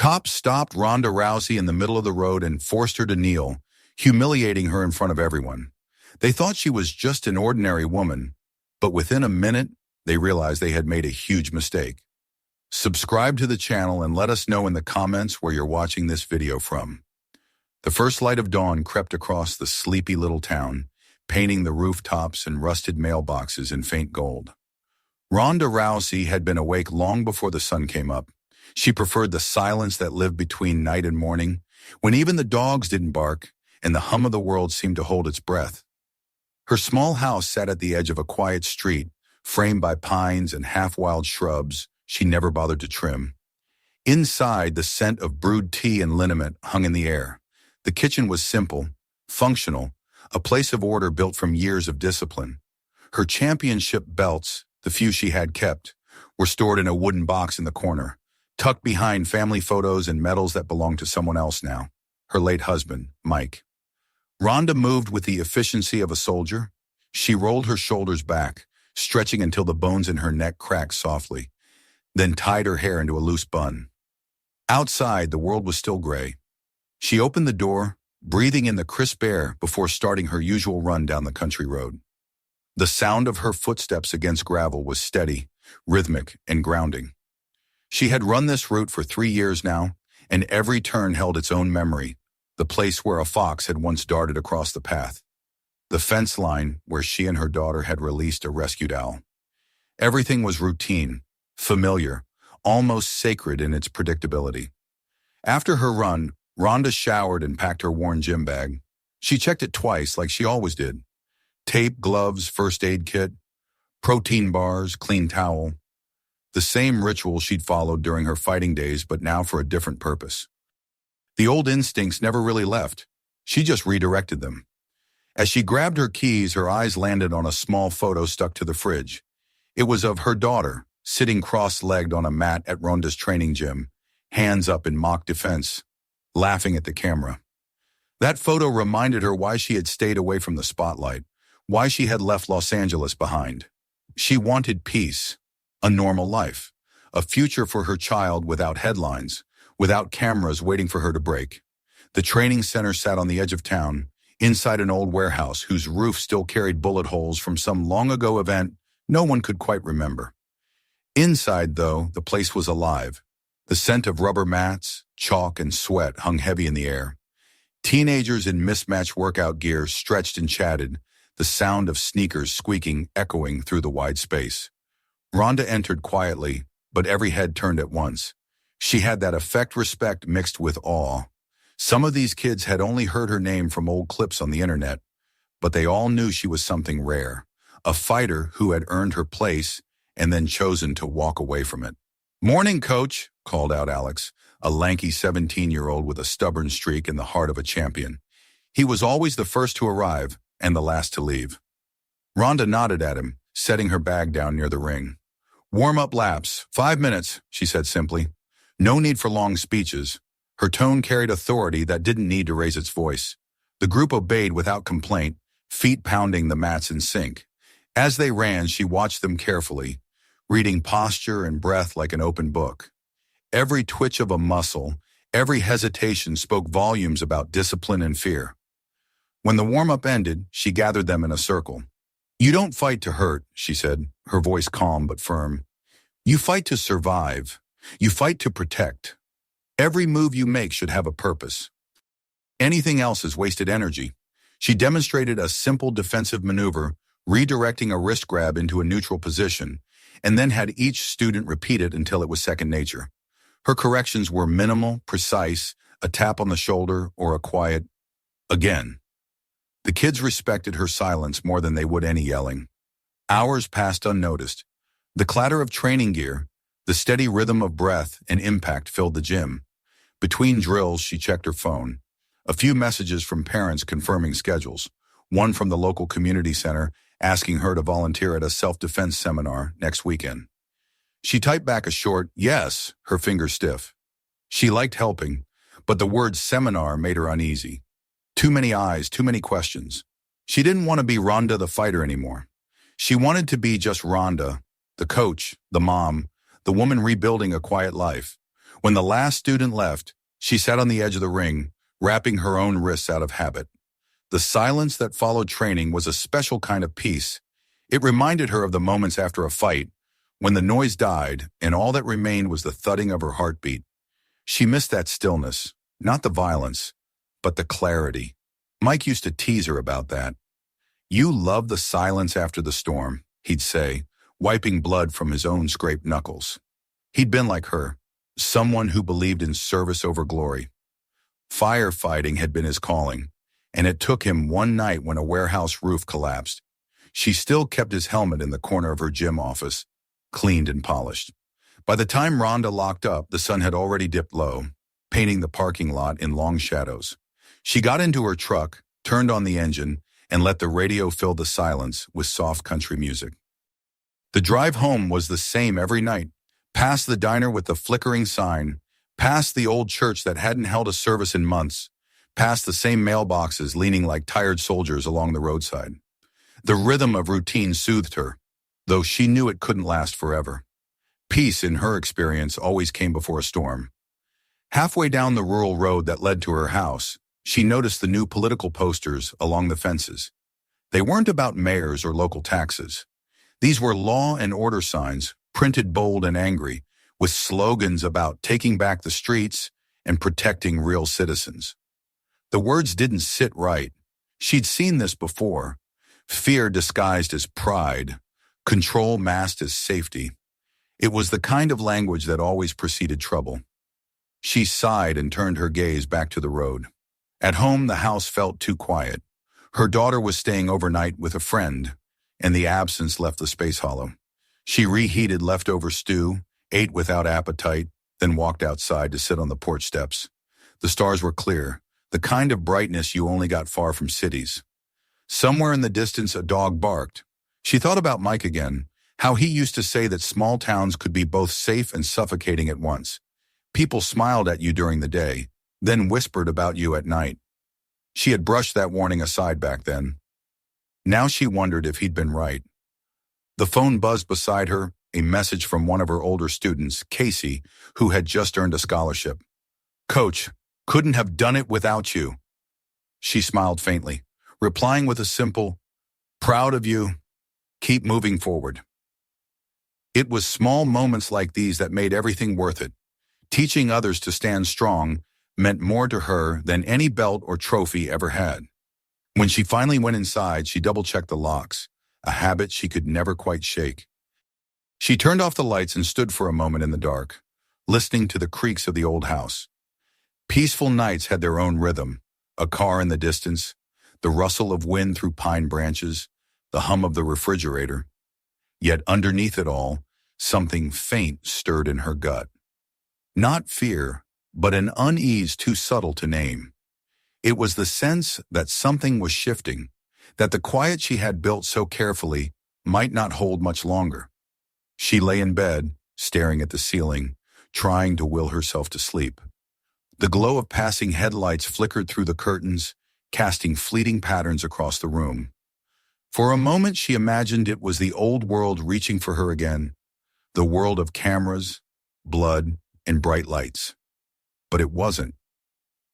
Cops stopped Ronda Rousey in the middle of the road and forced her to kneel, humiliating her in front of everyone. They thought she was just an ordinary woman, but within a minute, they realized they had made a huge mistake. Subscribe to the channel and let us know in the comments where you're watching this video from. The first light of dawn crept across the sleepy little town, painting the rooftops and rusted mailboxes in faint gold. Ronda Rousey had been awake long before the sun came up. She preferred the silence that lived between night and morning, when even the dogs didn't bark and the hum of the world seemed to hold its breath. Her small house sat at the edge of a quiet street, framed by pines and half-wild shrubs she never bothered to trim. Inside, the scent of brewed tea and liniment hung in the air. The kitchen was simple, functional, a place of order built from years of discipline. Her championship belts, the few she had kept, were stored in a wooden box in the corner, tucked behind family photos and medals that belonged to someone else now, her late husband, Mike. Ronda moved with the efficiency of a soldier. She rolled her shoulders back, stretching until the bones in her neck cracked softly, then tied her hair into a loose bun. Outside, the world was still gray. She opened the door, breathing in the crisp air before starting her usual run down the country road. The sound of her footsteps against gravel was steady, rhythmic, and grounding. She had run this route for 3 years now, and every turn held its own memory, the place where a fox had once darted across the path, the fence line where she and her daughter had released a rescued owl. Everything was routine, familiar, almost sacred in its predictability. After her run, Ronda showered and packed her worn gym bag. She checked it twice like she always did. Tape, gloves, first aid kit, protein bars, clean towel. The same ritual she'd followed during her fighting days, but now for a different purpose. The old instincts never really left. She just redirected them. As she grabbed her keys, her eyes landed on a small photo stuck to the fridge. It was of her daughter, sitting cross-legged on a mat at Ronda's training gym, hands up in mock defense, laughing at the camera. That photo reminded her why she had stayed away from the spotlight, why she had left Los Angeles behind. She wanted peace, a normal life, a future for her child without headlines, without cameras waiting for her to break. The training center sat on the edge of town, inside an old warehouse whose roof still carried bullet holes from some long-ago event no one could quite remember. Inside, though, the place was alive. The scent of rubber mats, chalk, and sweat hung heavy in the air. Teenagers in mismatched workout gear stretched and chatted, the sound of sneakers squeaking echoing through the wide space. Ronda entered quietly, but every head turned at once. She had that affect respect mixed with awe. Some of these kids had only heard her name from old clips on the internet, but they all knew she was something rare, a fighter who had earned her place and then chosen to walk away from it. "Morning, coach," called out Alex, a lanky 17-year-old with a stubborn streak and the heart of a champion. He was always the first to arrive and the last to leave. Ronda nodded at him, setting her bag down near the ring. "Warm-up laps, 5 minutes," she said simply. No need for long speeches. Her tone carried authority that didn't need to raise its voice. The group obeyed without complaint, feet pounding the mats in sync. As they ran, she watched them carefully, reading posture and breath like an open book. Every twitch of a muscle, every hesitation spoke volumes about discipline and fear. When the warm-up ended, she gathered them in a circle. "You don't fight to hurt," she said, her voice calm but firm. "You fight to survive. You fight to protect. Every move you make should have a purpose. Anything else is wasted energy." She demonstrated a simple defensive maneuver, redirecting a wrist grab into a neutral position, and then had each student repeat it until it was second nature. Her corrections were minimal, precise, a tap on the shoulder or a quiet, "again." The kids respected her silence more than they would any yelling. Hours passed unnoticed. The clatter of training gear, the steady rhythm of breath and impact filled the gym. Between drills, she checked her phone. A few messages from parents confirming schedules. One from the local community center asking her to volunteer at a self-defense seminar next weekend. She typed back a short "yes," her fingers stiff. She liked helping, but the word seminar made her uneasy. Too many eyes, too many questions. She didn't want to be Ronda the fighter anymore. She wanted to be just Ronda, the coach, the mom, the woman rebuilding a quiet life. When the last student left, she sat on the edge of the ring, wrapping her own wrists out of habit. The silence that followed training was a special kind of peace. It reminded her of the moments after a fight, when the noise died and all that remained was the thudding of her heartbeat. She missed that stillness, not the violence, but the clarity. Mike used to tease her about that. "You love the silence after the storm," he'd say, wiping blood from his own scraped knuckles. He'd been like her, someone who believed in service over glory. Firefighting had been his calling, and it took him one night when a warehouse roof collapsed. She still kept his helmet in the corner of her gym office, cleaned and polished. By the time Ronda locked up, the sun had already dipped low, painting the parking lot in long shadows. She got into her truck, turned on the engine, and let the radio fill the silence with soft country music. The drive home was the same every night, past the diner with the flickering sign, past the old church that hadn't held a service in months, past the same mailboxes leaning like tired soldiers along the roadside. The rhythm of routine soothed her, though she knew it couldn't last forever. Peace, in her experience, always came before a storm. Halfway down the rural road that led to her house, she noticed the new political posters along the fences. They weren't about mayors or local taxes. These were law and order signs, printed bold and angry, with slogans about taking back the streets and protecting real citizens. The words didn't sit right. She'd seen this before. Fear disguised as pride, control masked as safety. It was the kind of language that always preceded trouble. She sighed and turned her gaze back to the road. At home, the house felt too quiet. Her daughter was staying overnight with a friend, and the absence left the space hollow. She reheated leftover stew, ate without appetite, then walked outside to sit on the porch steps. The stars were clear, the kind of brightness you only got far from cities. Somewhere in the distance, a dog barked. She thought about Mike again, how he used to say that small towns could be both safe and suffocating at once. People smiled at you during the day, then whispered about you at night. She had brushed that warning aside back then. Now she wondered if he'd been right. The phone buzzed beside her, a message from one of her older students, Casey, who had just earned a scholarship. "Coach, couldn't have done it without you." She smiled faintly, replying with a simple, "Proud of you. Keep moving forward." It was small moments like these that made everything worth it. Teaching others to stand strong meant more to her than any belt or trophy ever had. When she finally went inside, she double-checked the locks, a habit she could never quite shake. She turned off the lights and stood for a moment in the dark, listening to the creaks of the old house. Peaceful nights had their own rhythm, a car in the distance, the rustle of wind through pine branches, the hum of the refrigerator. Yet underneath it all, something faint stirred in her gut. Not fear, but an unease too subtle to name. It was the sense that something was shifting, that the quiet she had built so carefully might not hold much longer. She lay in bed, staring at the ceiling, trying to will herself to sleep. The glow of passing headlights flickered through the curtains, casting fleeting patterns across the room. For a moment, she imagined it was the old world reaching for her again, the world of cameras, blood, and bright lights. But it wasn't.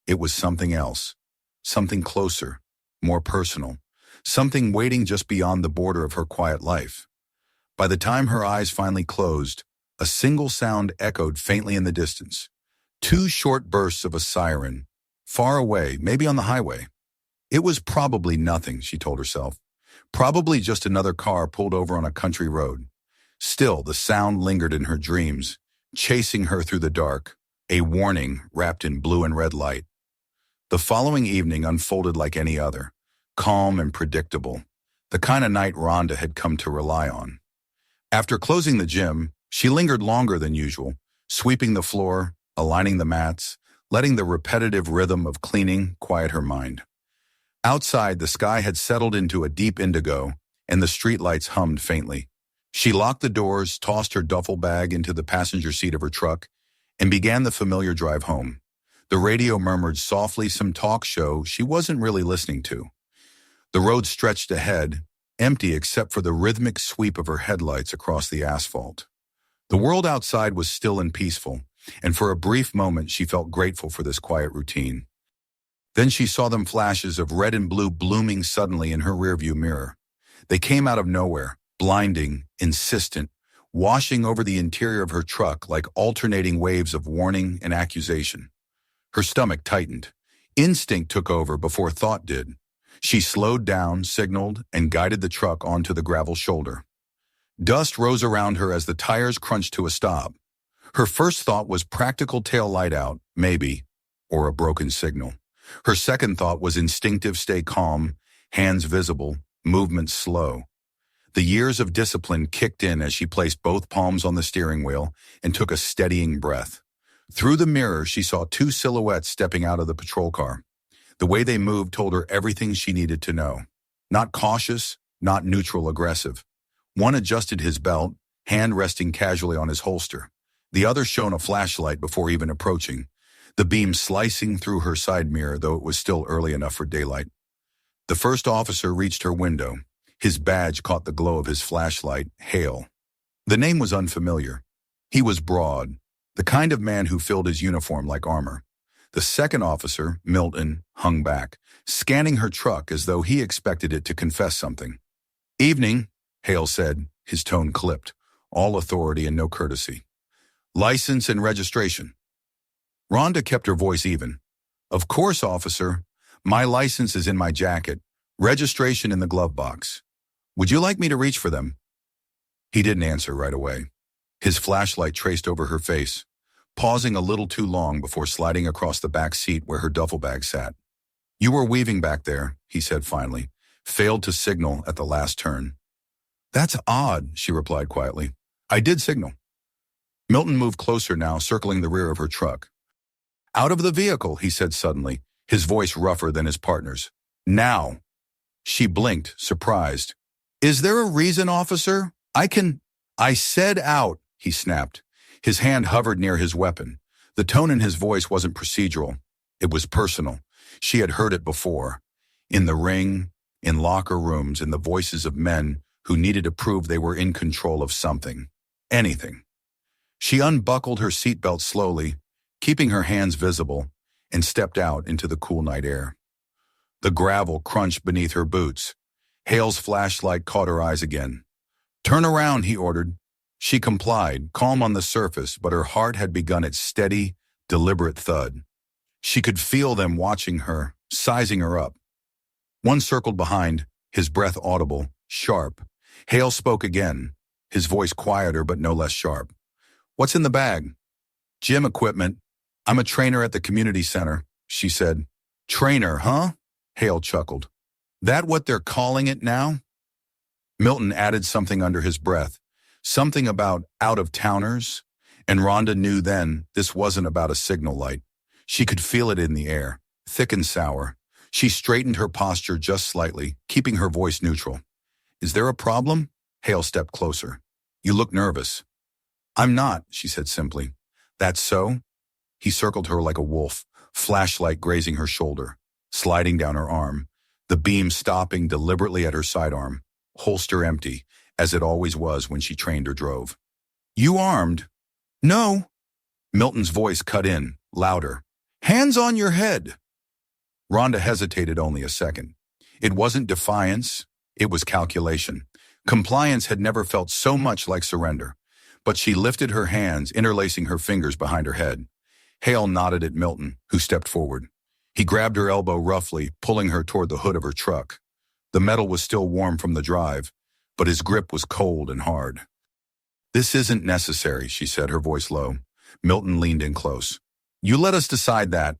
It was something else, something closer, more personal, something waiting just beyond the border of her quiet life. By the time her eyes finally closed, a single sound echoed faintly in the distance. 2 short bursts of a siren, far away, maybe on the highway. It was probably nothing, she told herself. Probably just another car pulled over on a country road. Still, the sound lingered in her dreams, chasing her through the dark, a warning wrapped in blue and red light. The following evening unfolded like any other, calm and predictable, the kind of night Ronda had come to rely on. After closing the gym, she lingered longer than usual, sweeping the floor, aligning the mats, letting the repetitive rhythm of cleaning quiet her mind. Outside, the sky had settled into a deep indigo, and the streetlights hummed faintly. She locked the doors, tossed her duffel bag into the passenger seat of her truck, and began the familiar drive home. The radio murmured softly some talk show she wasn't really listening to. The road stretched ahead, empty except for the rhythmic sweep of her headlights across the asphalt. The world outside was still and peaceful, and for a brief moment she felt grateful for this quiet routine. Then she saw them flashes of red and blue blooming suddenly in her rearview mirror. They came out of nowhere, blinding, insistent, washing over the interior of her truck like alternating waves of warning and accusation. Her stomach tightened. Instinct took over before thought did. She slowed down, signaled, and guided the truck onto the gravel shoulder. Dust rose around her as the tires crunched to a stop. Her first thought was practical tail light out, maybe, or a broken signal. Her second thought was instinctive stay calm, hands visible, movement slow. The years of discipline kicked in as she placed both palms on the steering wheel and took a steadying breath. Through the mirror, she saw two silhouettes stepping out of the patrol car. The way they moved told her everything she needed to know. Not cautious, not neutral aggressive. One adjusted his belt, hand resting casually on his holster. The other shone a flashlight before even approaching, the beam slicing through her side mirror, though it was still early enough for daylight. The first officer reached her window. His badge caught the glow of his flashlight, Hale. The name was unfamiliar. He was broad, the kind of man who filled his uniform like armor. The second officer, Milton, hung back, scanning her truck as though he expected it to confess something. "Evening," Hale said, his tone clipped, all authority and no courtesy. "License and registration." Rhonda kept her voice even. "Of course, officer. My license is in my jacket. Registration in the glove box. Would you like me to reach for them?" He didn't answer right away. His flashlight traced over her face, pausing a little too long before sliding across the back seat where her duffel bag sat. "You were weaving back there," he said finally, failed to signal at the last turn. "That's odd," she replied quietly. "I did signal." Milton moved closer now, circling the rear of her truck. "Out of the vehicle," he said suddenly, his voice rougher than his partner's. "Now." She blinked, surprised. "Is there a reason, officer? I said out," he snapped. His hand hovered near his weapon. The tone in his voice wasn't procedural. It was personal. She had heard it before. In the ring, in locker rooms, in the voices of men who needed to prove they were in control of something. Anything. She unbuckled her seatbelt slowly, keeping her hands visible, and stepped out into the cool night air. The gravel crunched beneath her boots. Hale's flashlight caught her eyes again. "Turn around," he ordered. She complied, calm on the surface, but her heart had begun its steady, deliberate thud. She could feel them watching her, sizing her up. One circled behind, his breath audible, sharp. Hale spoke again, his voice quieter but no less sharp. "What's in the bag?" "Gym equipment. I'm a trainer at the community center," she said. "Trainer, huh?" Hale chuckled. "That what they're calling it now?" Milton added something under his breath, something about out-of-towners, and Rhonda knew then this wasn't about a signal light. She could feel it in the air, thick and sour. She straightened her posture just slightly, keeping her voice neutral. "Is there a problem?" Hale stepped closer. "You look nervous." "I'm not," she said simply. "That's so?" He circled her like a wolf, flashlight grazing her shoulder, sliding down her arm, the beam stopping deliberately at her sidearm, holster empty, as it always was when she trained or drove. "You armed?" "No." Milton's voice cut in, louder. "Hands on your head." Rhonda hesitated only a second. It wasn't defiance, it was calculation. Compliance had never felt so much like surrender. But she lifted her hands, interlacing her fingers behind her head. Hale nodded at Milton, who stepped forward. He grabbed her elbow roughly, pulling her toward the hood of her truck. The metal was still warm from the drive, but his grip was cold and hard. "This isn't necessary," she said, her voice low. Milton leaned in close. "You let us decide that."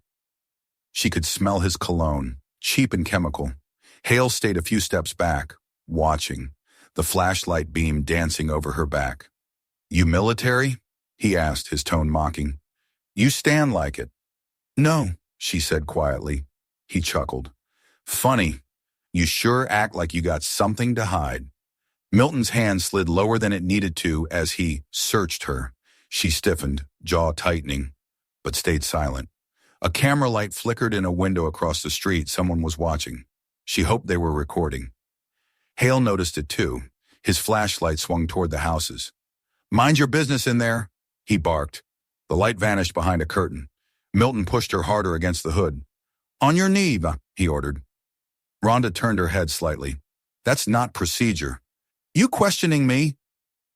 She could smell his cologne, cheap and chemical. Hale stayed a few steps back, watching, the flashlight beam dancing over her back. "You military?" he asked, his tone mocking. "You stand like it." "No," she said quietly. He chuckled. "Funny. You sure act like you got something to hide." Milton's hand slid lower than it needed to as he searched her. She stiffened, jaw tightening, but stayed silent. A camera light flickered in a window across the street. Someone was watching. She hoped they were recording. Hale noticed it too. His flashlight swung toward the houses. "Mind your business in there," he barked. The light vanished behind a curtain. Milton pushed her harder against the hood. "On your knee," he ordered. Ronda turned her head slightly. "That's not procedure." "You questioning me?"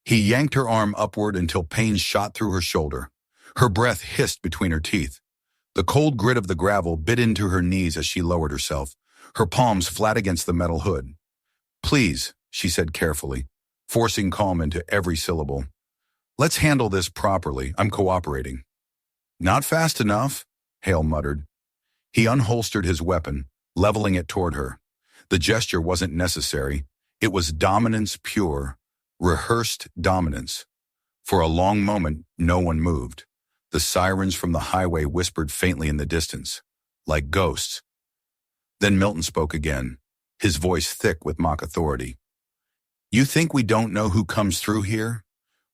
He yanked her arm upward until pain shot through her shoulder. Her breath hissed between her teeth. The cold grit of the gravel bit into her knees as she lowered herself, her palms flat against the metal hood. "Please," she said carefully, forcing calm into every syllable. "Let's handle this properly. I'm cooperating." "Not fast enough," Hale muttered. He unholstered his weapon, leveling it toward her. The gesture wasn't necessary. It was dominance pure, rehearsed dominance. For a long moment, no one moved. The sirens from the highway whispered faintly in the distance, like ghosts. Then Milton spoke again, his voice thick with mock authority. "You think we don't know who comes through here?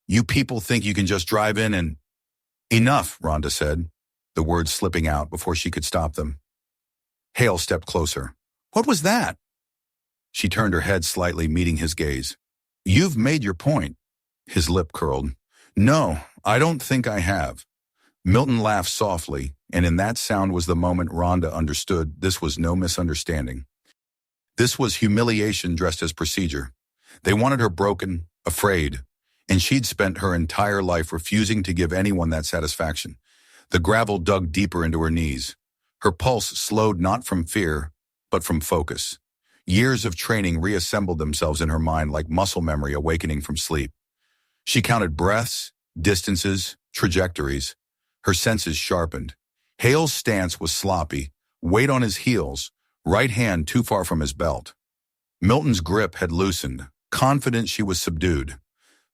You people think you can just drive in and—" "Enough," Ronda said, the words slipping out before she could stop them. Hale stepped closer. "What was that?" She turned her head slightly, meeting his gaze. "You've made your point." His lip curled. "No, I don't think I have." Milton laughed softly, and in that sound was the moment Ronda understood this was no misunderstanding. This was humiliation dressed as procedure. They wanted her broken, afraid, and she'd spent her entire life refusing to give anyone that satisfaction. The gravel dug deeper into her knees. Her pulse slowed not from fear, but from focus. Years of training reassembled themselves in her mind like muscle memory awakening from sleep. She counted breaths, distances, trajectories. Her senses sharpened. Hale's stance was sloppy, weight on his heels, right hand too far from his belt. Milton's grip had loosened, confident she was subdued.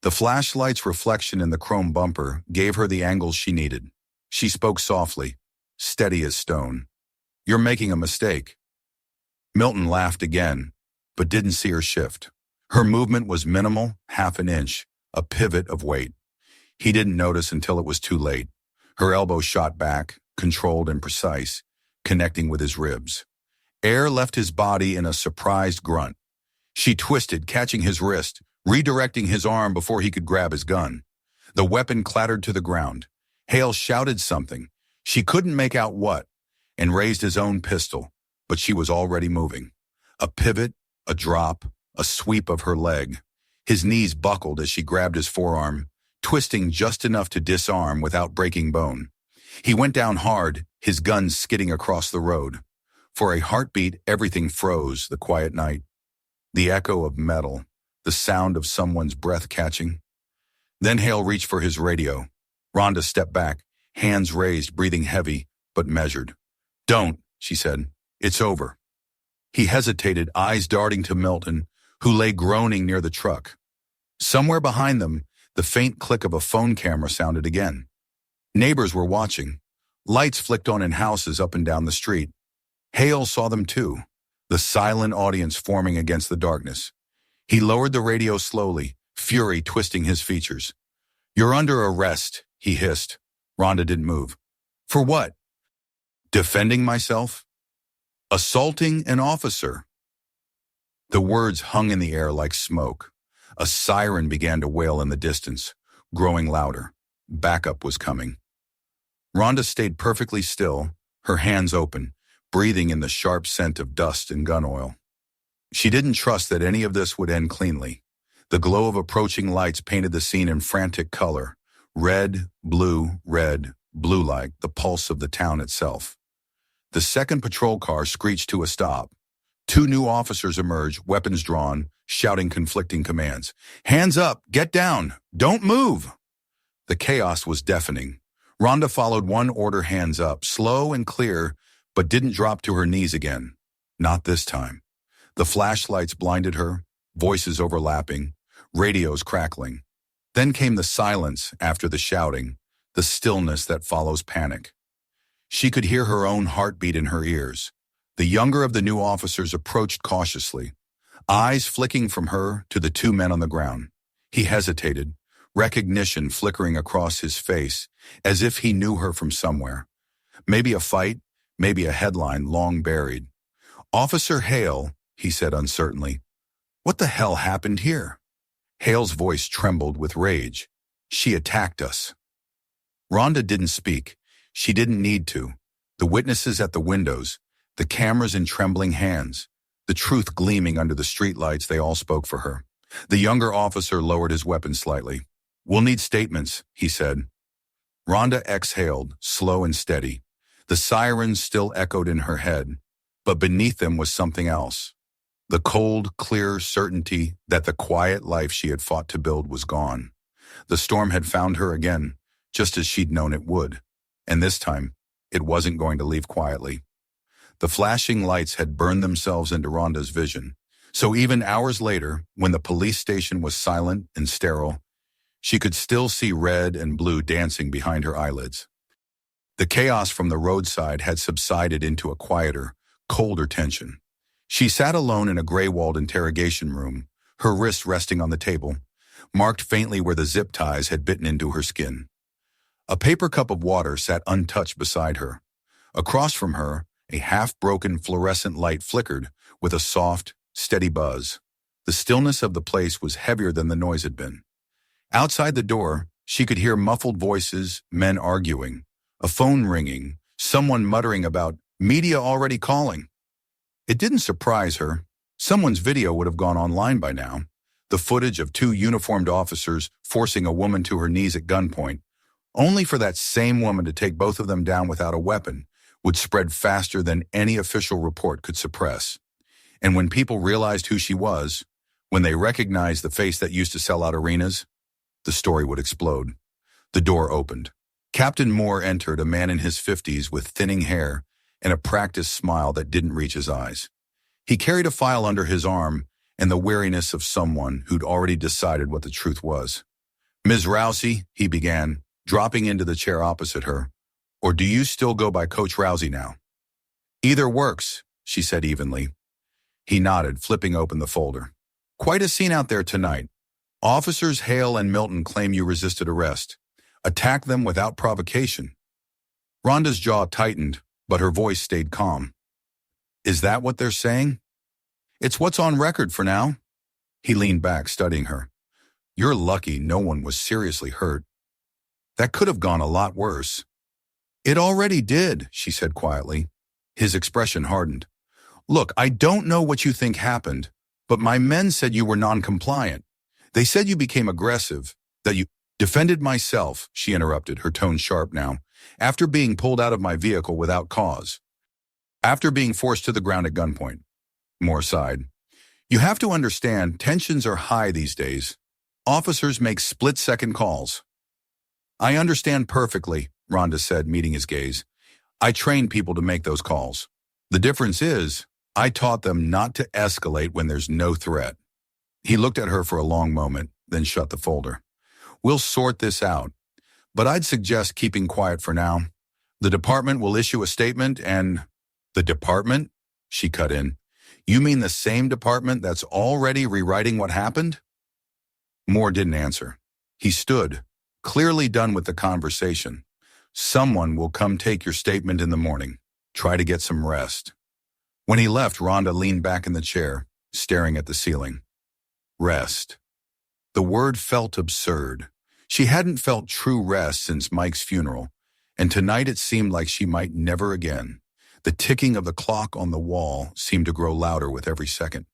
The flashlight's reflection in the chrome bumper gave her the angles she needed. She spoke softly, steady as stone. "You're making a mistake." Milton laughed again, but didn't see her shift. Her movement was minimal, half an inch, a pivot of weight. He didn't notice until it was too late. Her elbow shot back, controlled and precise, connecting with his ribs. Air left his body in a surprised grunt. She twisted, catching his wrist, redirecting his arm before he could grab his gun. The weapon clattered to the ground. Hale shouted something. She couldn't make out what, and raised his own pistol, but she was already moving. A pivot, a drop, a sweep of her leg. His knees buckled as she grabbed his forearm, twisting just enough to disarm without breaking bone. He went down hard, his gun skidding across the road. For a heartbeat, everything froze, the quiet night. The echo of metal, the sound of someone's breath catching. Then Hale reached for his radio. Ronda stepped back, hands raised, breathing heavy, but measured. "Don't," she said. "It's over." He hesitated, eyes darting to Milton, who lay groaning near the truck. Somewhere behind them, the faint click of a phone camera sounded again. Neighbors were watching. Lights flicked on in houses up and down the street. Hale saw them too, the silent audience forming against the darkness. He lowered the radio slowly, fury twisting his features. "You're under arrest," he hissed. Ronda didn't move. "For what?" "Defending myself." "Assaulting an officer." The words hung in the air like smoke. A siren began to wail in the distance, growing louder. Backup was coming. Ronda stayed perfectly still, her hands open, breathing in the sharp scent of dust and gun oil. She didn't trust that any of this would end cleanly. The glow of approaching lights painted the scene in frantic color. Red, blue, like the pulse of the town itself. The second patrol car screeched to a stop. Two new officers emerged, weapons drawn, shouting conflicting commands. "Hands up! Get down! Don't move!" The chaos was deafening. Ronda followed one order, hands up, slow and clear, but didn't drop to her knees again. Not this time. The flashlights blinded her, voices overlapping, radios crackling. Then came the silence after the shouting, the stillness that follows panic. She could hear her own heartbeat in her ears. The younger of the new officers approached cautiously, eyes flicking from her to the two men on the ground. He hesitated, recognition flickering across his face, as if he knew her from somewhere. Maybe a fight, maybe a headline long buried. "Officer Hale," he said uncertainly. "What the hell happened here?" Hale's voice trembled with rage. "She attacked us." Rhonda didn't speak. She didn't need to. The witnesses at the windows, the cameras in trembling hands, the truth gleaming under the streetlights, they all spoke for her. The younger officer lowered his weapon slightly. "We'll need statements," he said. Rhonda exhaled, slow and steady. The sirens still echoed in her head, but beneath them was something else. The cold, clear certainty that the quiet life she had fought to build was gone. The storm had found her again, just as she'd known it would. And this time, it wasn't going to leave quietly. The flashing lights had burned themselves into Rhonda's vision. So even hours later, when the police station was silent and sterile, she could still see red and blue dancing behind her eyelids. The chaos from the roadside had subsided into a quieter, colder tension. She sat alone in a gray-walled interrogation room, her wrists resting on the table, marked faintly where the zip ties had bitten into her skin. A paper cup of water sat untouched beside her. Across from her, a half-broken fluorescent light flickered with a soft, steady buzz. The stillness of the place was heavier than the noise had been. Outside the door, she could hear muffled voices, men arguing, a phone ringing, someone muttering about media already calling. It didn't surprise her. Someone's video would have gone online by now. The footage of two uniformed officers forcing a woman to her knees at gunpoint, only for that same woman to take both of them down without a weapon, would spread faster than any official report could suppress. And when people realized who she was, when they recognized the face that used to sell out arenas, the story would explode. The door opened. Captain Moore entered, a man in his 50s with thinning hair and a practiced smile that didn't reach his eyes. He carried a file under his arm and the wariness of someone who'd already decided what the truth was. "Ms. Rousey," he began, dropping into the chair opposite her, "or do you still go by Coach Rousey now?" "Either works," she said evenly. He nodded, flipping open the folder. "Quite a scene out there tonight. Officers Hale and Milton claim you resisted arrest. Attacked them without provocation." Rhonda's jaw tightened, but her voice stayed calm. "Is that what they're saying?" "It's what's on record for now." He leaned back, studying her. "You're lucky no one was seriously hurt. That could have gone a lot worse." "It already did," she said quietly. His expression hardened. "Look, I don't know what you think happened, but my men said you were non-compliant. They said you became aggressive, that you—" "Defended myself," she interrupted, her tone sharp now, "after being pulled out of my vehicle without cause. After being forced to the ground at gunpoint." Moore sighed. "You have to understand, tensions are high these days. Officers make split-second calls." "I understand perfectly," Rhonda said, meeting his gaze. "I train people to make those calls. The difference is, I taught them not to escalate when there's no threat." He looked at her for a long moment, then shut the folder. "We'll sort this out, but I'd suggest keeping quiet for now. The department will issue a statement and—" "The department?" she cut in. "You mean the same department that's already rewriting what happened?" Moore didn't answer. He stood, clearly done with the conversation. "Someone will come take your statement in the morning. Try to get some rest." When he left, Rhonda leaned back in the chair, staring at the ceiling. Rest. The word felt absurd. She hadn't felt true rest since Mike's funeral, and tonight it seemed like she might never again. The ticking of the clock on the wall seemed to grow louder with every second.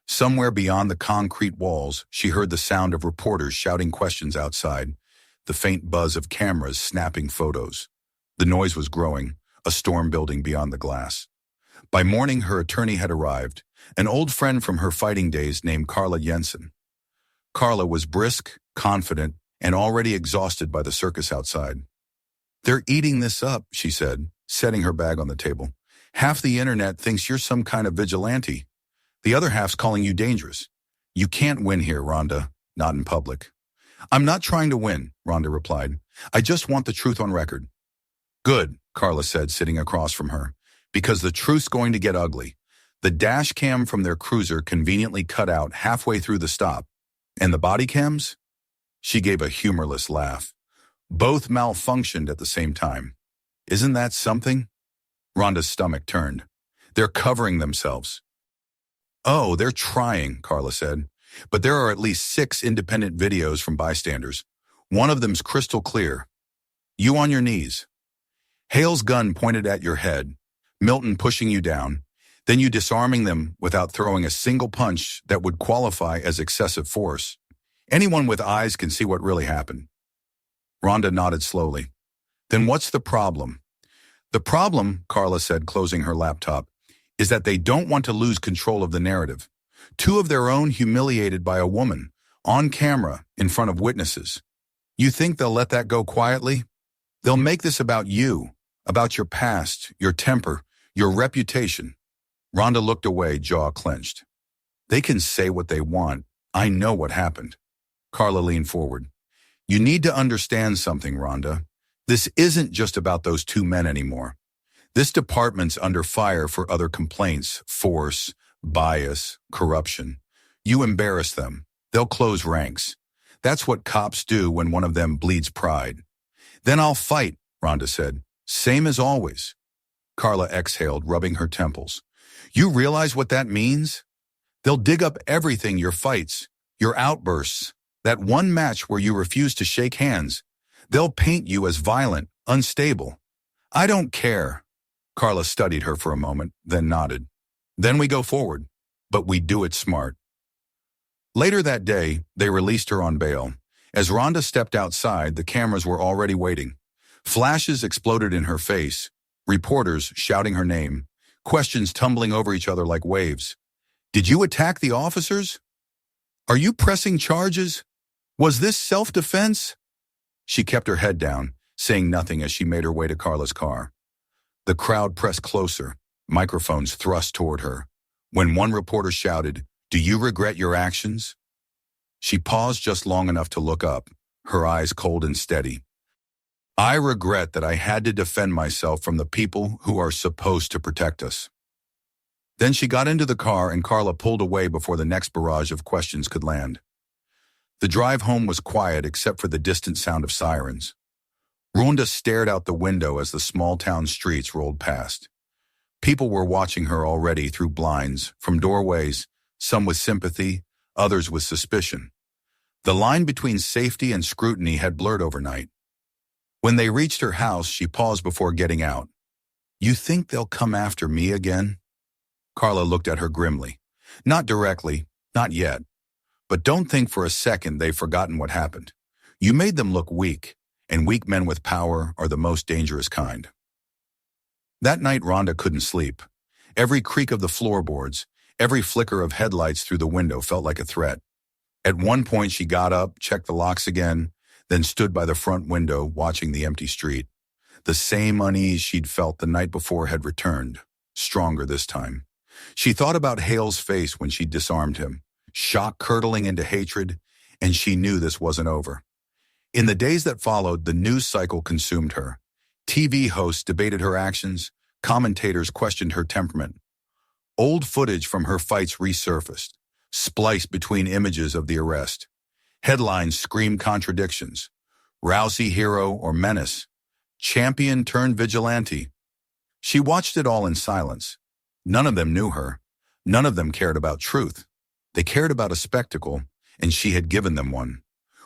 Somewhere beyond the concrete walls, she heard the sound of reporters shouting questions outside, the faint buzz of cameras snapping photos. The noise was growing, a storm building beyond the glass. By morning, her attorney had arrived, an old friend from her fighting days named Carla Jensen. Carla was brisk, confident, and already exhausted by the circus outside. "They're eating this up," she said, setting her bag on the table. "Half the internet thinks you're some kind of vigilante. The other half's calling you dangerous. You can't win here, Rhonda, not in public." "I'm not trying to win," Rhonda replied. "I just want the truth on record." "Good," Carla said, sitting across from her, "because the truth's going to get ugly." The dash cam from their cruiser conveniently cut out halfway through the stop. "And the body cams?" She gave a humorless laugh. "Both malfunctioned at the same time. Isn't that something?" Rhonda's stomach turned. "They're covering themselves." "Oh, they're trying," Carla said. "But there are at least 6 independent videos from bystanders. One of them's crystal clear." You on your knees. Hale's gun pointed at your head, Milton pushing you down, then you disarming them without throwing a single punch that would qualify as excessive force. Anyone with eyes can see what really happened. Ronda nodded slowly. Then what's the problem? The problem, Carla said, closing her laptop, is that they don't want to lose control of the narrative. Two of their own humiliated by a woman, on camera, in front of witnesses. You think they'll let that go quietly? They'll make this about you, about your past, your temper, your reputation. Ronda looked away, jaw clenched. They can say what they want. I know what happened. Carla leaned forward. You need to understand something, Ronda. This isn't just about those two men anymore. This department's under fire for other complaints, force, bias, corruption. You embarrass them. They'll close ranks. That's what cops do when one of them bleeds pride. Then I'll fight, Ronda said. Same as always. Carla exhaled, rubbing her temples. You realize what that means? They'll dig up everything, your fights, your outbursts, that one match where you refuse to shake hands. They'll paint you as violent, unstable. I don't care. Carla studied her for a moment, then nodded. Then we go forward, but we do it smart. Later that day, they released her on bail. As Ronda stepped outside, the cameras were already waiting. Flashes exploded in her face, reporters shouting her name, questions tumbling over each other like waves. Did you attack the officers? Are you pressing charges? Was this self-defense? She kept her head down, saying nothing as she made her way to Carla's car. The crowd pressed closer, microphones thrust toward her. When one reporter shouted, "Do you regret your actions?" She paused just long enough to look up, her eyes cold and steady. I regret that I had to defend myself from the people who are supposed to protect us. Then she got into the car and Carla pulled away before the next barrage of questions could land. The drive home was quiet except for the distant sound of sirens. Ronda stared out the window as the small-town streets rolled past. People were watching her already through blinds, from doorways, some with sympathy, others with suspicion. The line between safety and scrutiny had blurred overnight. When they reached her house, she paused before getting out. You think they'll come after me again? Carla looked at her grimly. Not directly, not yet. But don't think for a second they've forgotten what happened. You made them look weak, and weak men with power are the most dangerous kind. That night, Ronda couldn't sleep. Every creak of the floorboards, every flicker of headlights through the window felt like a threat. At one point, she got up, checked the locks again, then stood by the front window watching the empty street. The same unease she'd felt the night before had returned, stronger this time. She thought about Hale's face when she disarmed him, shock curdling into hatred, and she knew this wasn't over. In the days that followed, the news cycle consumed her. TV hosts debated her actions, commentators questioned her temperament. Old footage from her fights resurfaced, spliced between images of the arrest. Headlines screamed contradictions. Rousey hero or menace. Champion turned vigilante. She watched it all in silence. None of them knew her. None of them cared about truth. They cared about a spectacle, and she had given them one.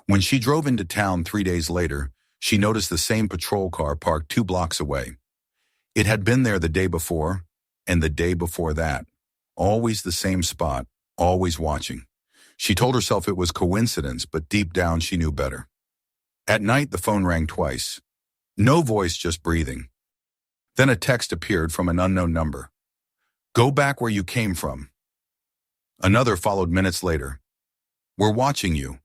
When she drove into town 3 days later, she noticed the same patrol car parked 2 blocks away. It had been there the day before, and the day before that. Always the same spot, always watching. She told herself it was coincidence, but deep down she knew better. At night, the phone rang twice. No voice, just breathing. Then a text appeared from an unknown number. Go back where you came from. Another followed minutes later. We're watching you.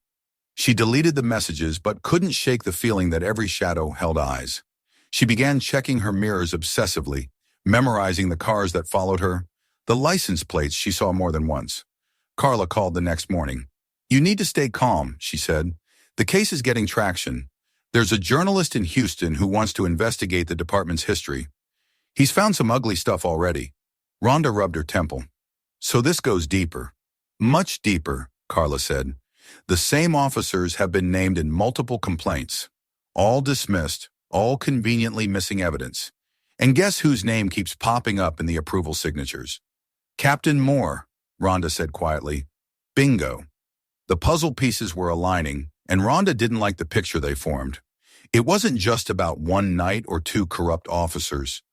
She deleted the messages but couldn't shake the feeling that every shadow held eyes. She began checking her mirrors obsessively, memorizing the cars that followed her, the license plates she saw more than once. Carla called the next morning. You need to stay calm, she said. The case is getting traction. There's a journalist in Houston who wants to investigate the department's history. He's found some ugly stuff already. Ronda rubbed her temple. So this goes deeper. Much deeper, Carla said. The same officers have been named in multiple complaints. All dismissed, all conveniently missing evidence. And guess whose name keeps popping up in the approval signatures? Captain Moore, Ronda said quietly. Bingo. The puzzle pieces were aligning, and Ronda didn't like the picture they formed. It wasn't just about one night or two corrupt officers.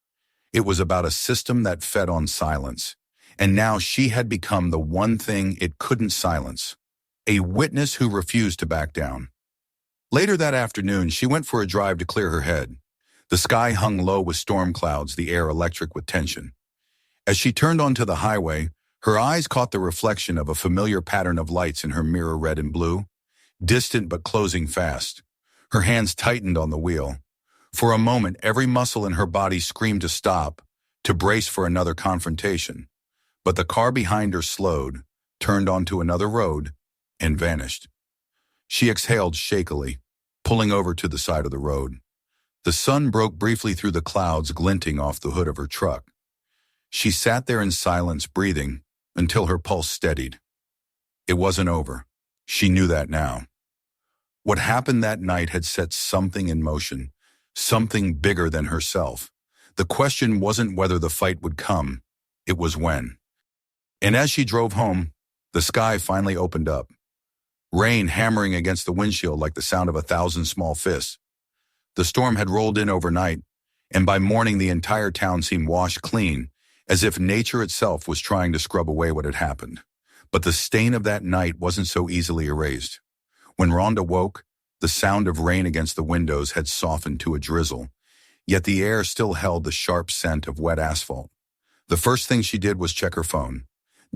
It was about a system that fed on silence. And now she had become the one thing it couldn't silence. A witness who refused to back down. Later that afternoon, she went for a drive to clear her head. The sky hung low with storm clouds, the air electric with tension. As she turned onto the highway, her eyes caught the reflection of a familiar pattern of lights in her mirror, red and blue, distant but closing fast. Her hands tightened on the wheel. For a moment, every muscle in her body screamed to stop, to brace for another confrontation. But the car behind her slowed, turned onto another road, and vanished. She exhaled shakily, pulling over to the side of the road. The sun broke briefly through the clouds, glinting off the hood of her truck. She sat there in silence, breathing, until her pulse steadied. It wasn't over. She knew that now. What happened that night had set something in motion, something bigger than herself. The question wasn't whether the fight would come, it was when. And as she drove home, the sky finally opened up. Rain hammering against the windshield like the sound of 1,000 small fists. The storm had rolled in overnight, and by morning the entire town seemed washed clean, as if nature itself was trying to scrub away what had happened. But the stain of that night wasn't so easily erased. When Ronda woke, the sound of rain against the windows had softened to a drizzle, yet the air still held the sharp scent of wet asphalt. The first thing she did was check her phone.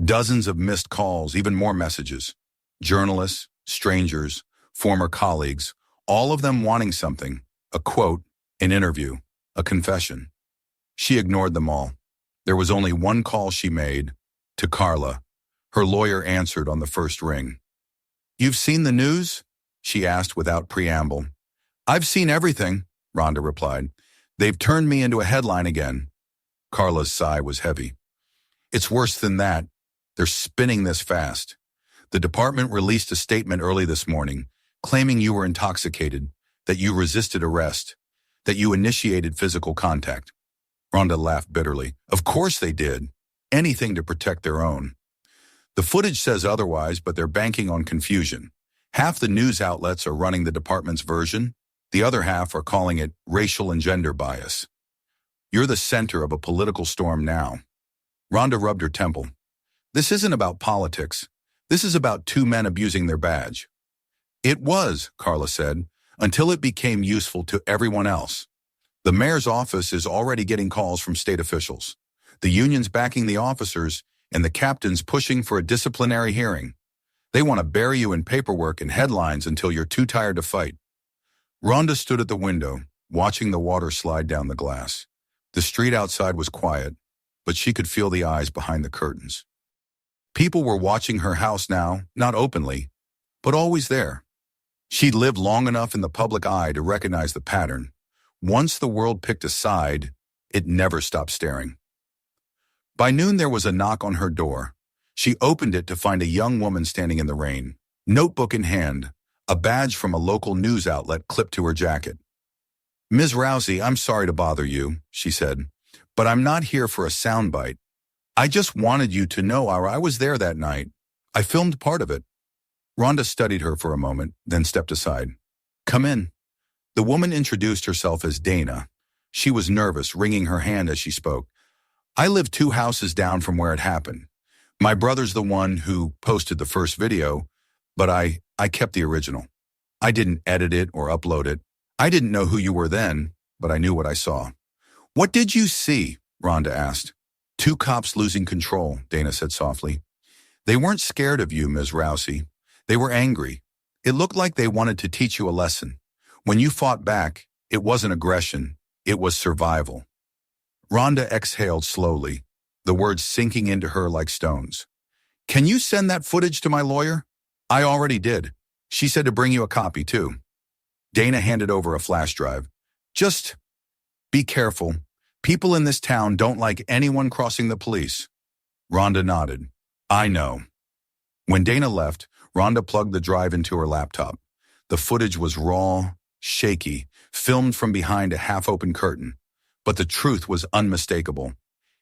Dozens of missed calls, even more messages. Journalists, strangers, former colleagues, all of them wanting something, a quote, an interview, a confession. She ignored them all. There was only one call she made, to Carla. Her lawyer answered on the first ring. "You've seen the news?" she asked without preamble. "I've seen everything," Ronda replied. "They've turned me into a headline again." Carla's sigh was heavy. "It's worse than that. They're spinning this fast. The department released a statement early this morning, claiming you were intoxicated, that you resisted arrest, that you initiated physical contact." Ronda laughed bitterly. "Of course they did. Anything to protect their own. The footage says otherwise, but they're banking on confusion. Half the news outlets are running the department's version. The other half are calling it racial and gender bias. You're the center of a political storm now." Ronda rubbed her temple. "This isn't about politics. This is about two men abusing their badge." "It was," Carla said, "until it became useful to everyone else. The mayor's office is already getting calls from state officials. The union's backing the officers, and the captain's pushing for a disciplinary hearing. They want to bury you in paperwork and headlines until you're too tired to fight." Ronda stood at the window, watching the water slide down the glass. The street outside was quiet, but she could feel the eyes behind the curtains. People were watching her house now, not openly, but always there. She'd lived long enough in the public eye to recognize the pattern. Once the world picked a side, it never stopped staring. By noon, there was a knock on her door. She opened it to find a young woman standing in the rain, notebook in hand, a badge from a local news outlet clipped to her jacket. "Ms. Rousey, I'm sorry to bother you," she said, "but I'm not here for a soundbite. I just wanted you to know I was there that night. I filmed part of it." Ronda studied her for a moment, then stepped aside. "Come in." The woman introduced herself as Dana. She was nervous, wringing her hand as she spoke. "I live 2 houses down from where it happened. My brother's the one who posted the first video, but I kept the original. I didn't edit it or upload it. I didn't know who you were then, but I knew what I saw." "What did you see?" Ronda asked. "2 cops losing control," Dana said softly. "They weren't scared of you, Ms. Rousey. They were angry. It looked like they wanted to teach you a lesson. When you fought back, it wasn't aggression, it was survival." Ronda exhaled slowly, the words sinking into her like stones. "Can you send that footage to my lawyer?" "I already did. She said to bring you a copy, too." Dana handed over a flash drive. "Just be careful. People in this town don't like anyone crossing the police." Ronda nodded. "I know." When Dana left, Ronda plugged the drive into her laptop. The footage was raw, shaky, filmed from behind a half-open curtain. But the truth was unmistakable.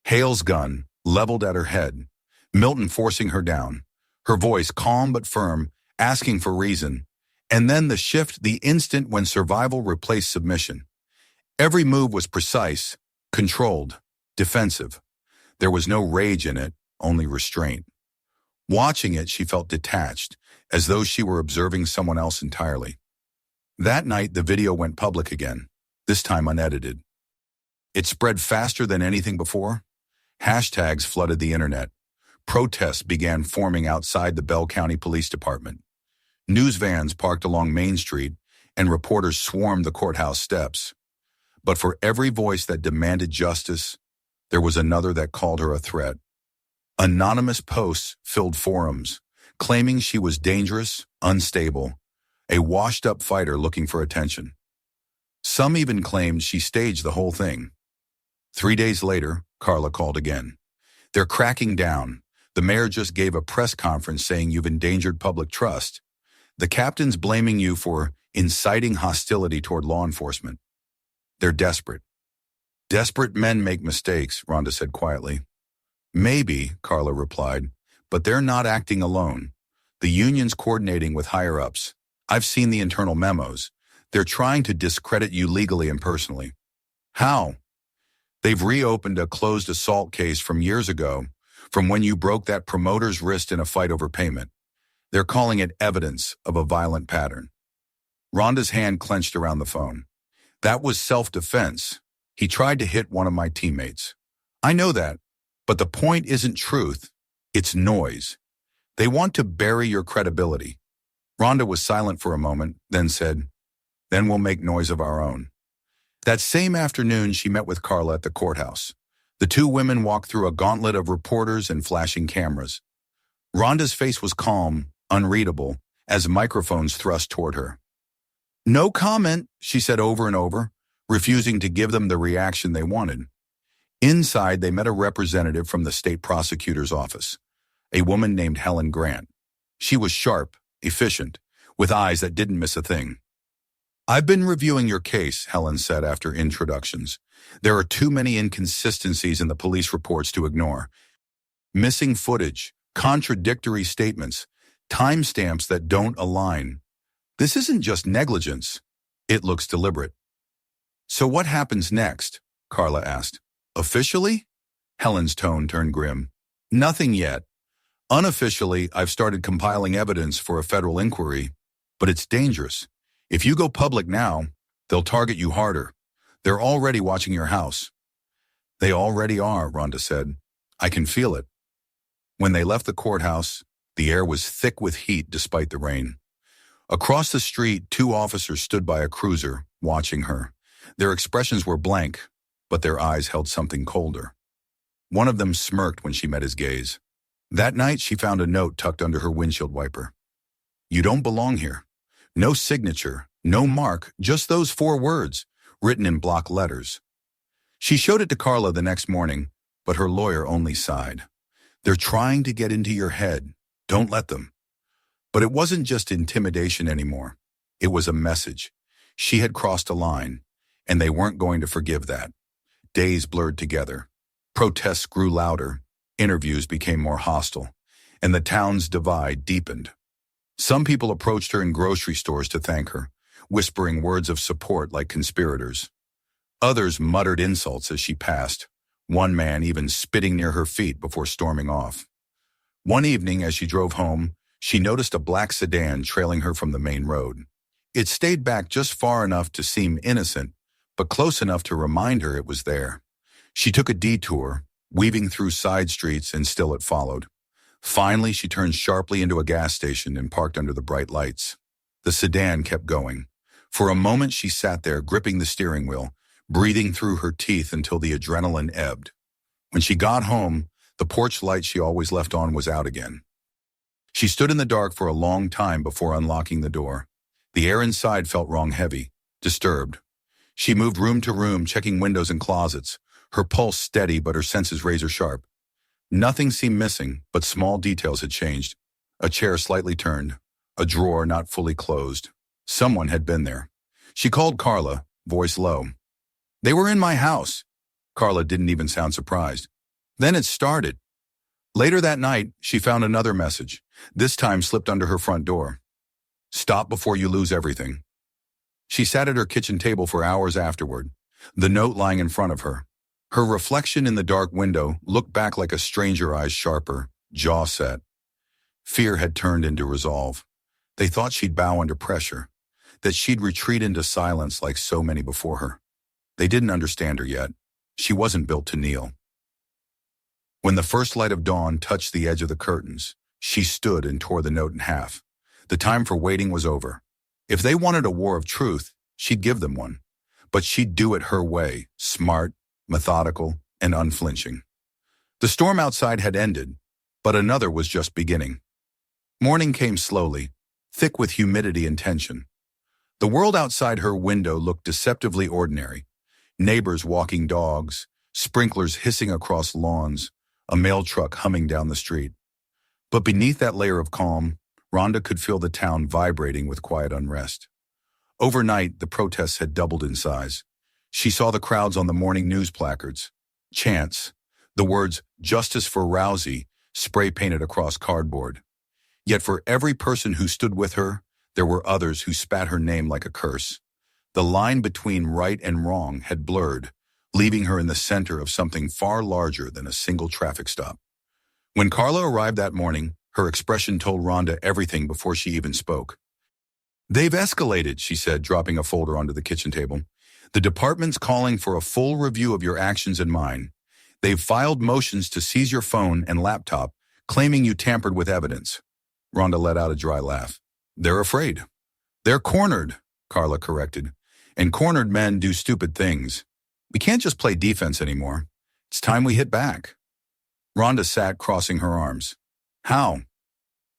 Hale's gun, leveled at her head. Milton forcing her down. Her voice calm but firm, asking for reason. And then the shift, the instant when survival replaced submission. Every move was precise, controlled, defensive. There was no rage in it, only restraint. Watching it, she felt detached, as though she were observing someone else entirely. That night, the video went public again, this time unedited. It spread faster than anything before. Hashtags flooded the internet. Protests began forming outside the Bell County Police Department. News vans parked along Main Street, and reporters swarmed the courthouse steps. But for every voice that demanded justice, there was another that called her a threat. Anonymous posts filled forums, claiming she was dangerous, unstable, a washed-up fighter looking for attention. Some even claimed she staged the whole thing. 3 days later, Carla called again. They're cracking down. The mayor just gave a press conference saying you've endangered public trust. The captain's blaming you for inciting hostility toward law enforcement. They're desperate. Desperate men make mistakes, Ronda said quietly. Maybe, Carla replied, but they're not acting alone. The union's coordinating with higher-ups. I've seen the internal memos. They're trying to discredit you legally and personally. How? They've reopened a closed assault case from years ago, from when you broke that promoter's wrist in a fight over payment. They're calling it evidence of a violent pattern. Ronda's hand clenched around the phone. That was self-defense. He tried to hit one of my teammates. I know that, but the point isn't truth. It's noise. They want to bury your credibility. Ronda was silent for a moment, then said, then we'll make noise of our own. That same afternoon, she met with Carla at the courthouse. The two women walked through a gauntlet of reporters and flashing cameras. Ronda's face was calm, unreadable, as microphones thrust toward her. No comment, she said over and over, refusing to give them the reaction they wanted. Inside, they met a representative from the state prosecutor's office, a woman named Helen Grant. She was sharp, efficient, with eyes that didn't miss a thing. I've been reviewing your case, Helen said after introductions. There are too many inconsistencies in the police reports to ignore. Missing footage, contradictory statements, timestamps that don't align. This isn't just negligence. It looks deliberate. So what happens next? Carla asked. Officially? Helen's tone turned grim. Nothing yet. Unofficially, I've started compiling evidence for a federal inquiry, but it's dangerous. If you go public now, they'll target you harder. They're already watching your house. They already are, Ronda said. I can feel it. When they left the courthouse, the air was thick with heat despite the rain. Across the street, two officers stood by a cruiser, watching her. Their expressions were blank, but their eyes held something colder. One of them smirked when she met his gaze. That night, she found a note tucked under her windshield wiper. You don't belong here. No signature, no mark, just those 4 words, written in block letters. She showed it to Carla the next morning, but her lawyer only sighed. They're trying to get into your head. Don't let them. But it wasn't just intimidation anymore. It was a message. She had crossed a line, and they weren't going to forgive that. Days blurred together. Protests grew louder. Interviews became more hostile, and the town's divide deepened. Some people approached her in grocery stores to thank her, whispering words of support like conspirators. Others muttered insults as she passed, one man even spitting near her feet before storming off. One evening, as she drove home, she noticed a black sedan trailing her from the main road. It stayed back just far enough to seem innocent, but close enough to remind her it was there. She took a detour, weaving through side streets, and still it followed. Finally, she turned sharply into a gas station and parked under the bright lights. The sedan kept going. For a moment, she sat there, gripping the steering wheel, breathing through her teeth until the adrenaline ebbed. When she got home, the porch light she always left on was out again. She stood in the dark for a long time before unlocking the door. The air inside felt wrong, heavy, disturbed. She moved room to room, checking windows and closets, her pulse steady but her senses razor sharp. Nothing seemed missing, but small details had changed. A chair slightly turned, a drawer not fully closed. Someone had been there. She called Carla, voice low. They were in my house. Carla didn't even sound surprised. Then it started. Later that night, she found another message, this time slipped under her front door. Stop before you lose everything. She sat at her kitchen table for hours afterward, the note lying in front of her. Her reflection in the dark window looked back like a stranger, eyes sharper, jaw set. Fear had turned into resolve. They thought she'd bow under pressure, that she'd retreat into silence like so many before her. They didn't understand her yet. She wasn't built to kneel. When the first light of dawn touched the edge of the curtains, she stood and tore the note in half. The time for waiting was over. If they wanted a war of truth, she'd give them one. But she'd do it her way, smart, methodical, and unflinching. The storm outside had ended, but another was just beginning. Morning came slowly, thick with humidity and tension. The world outside her window looked deceptively ordinary. Neighbors walking dogs, sprinklers hissing across lawns, a mail truck humming down the street. But beneath that layer of calm, Ronda could feel the town vibrating with quiet unrest. Overnight, the protests had doubled in size. She saw the crowds on the morning news placards, chants, the words "Justice for Rousey" spray-painted across cardboard. Yet for every person who stood with her, there were others who spat her name like a curse. The line between right and wrong had blurred, leaving her in the center of something far larger than a single traffic stop. When Carla arrived that morning, her expression told Ronda everything before she even spoke. "They've escalated," she said, dropping a folder onto the kitchen table. "The department's calling for a full review of your actions and mine. They've filed motions to seize your phone and laptop, claiming you tampered with evidence." Ronda let out a dry laugh. "They're afraid." "They're cornered," Carla corrected. "And cornered men do stupid things. We can't just play defense anymore. It's time we hit back." Ronda sat, crossing her arms. "How?"